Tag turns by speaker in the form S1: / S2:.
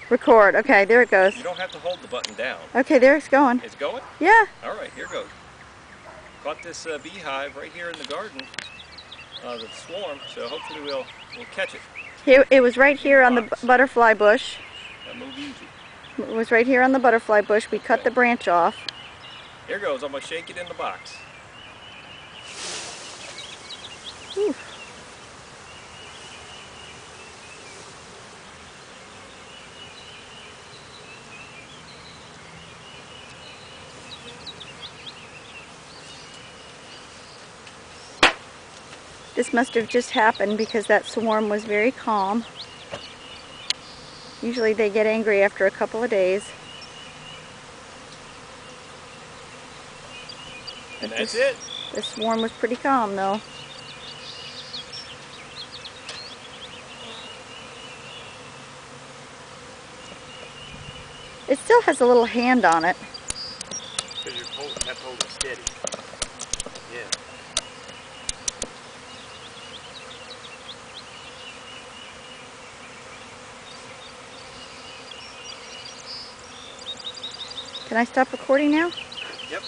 S1: Record. Okay, there it goes.
S2: You don't have to hold the button down.
S1: Okay, there it's going.
S2: It's going?
S1: Yeah.
S2: All right, here goes. Caught this beehive right here in the garden, the swarm, so hopefully we'll catch it.
S1: It was right here on the butterfly bush.
S2: That move easy.
S1: It was right here on the butterfly bush. We cut the branch off.
S2: Here goes. I'm going to shake it in the box.
S1: Whew. This must have just happened because that swarm was very calm. Usually they get angry after a couple of days.
S2: And that's it.
S1: The swarm was pretty calm though. It still has a little hand on it.
S2: Because you have to hold it steady. Yeah.
S1: Can I stop recording now?
S2: Yep.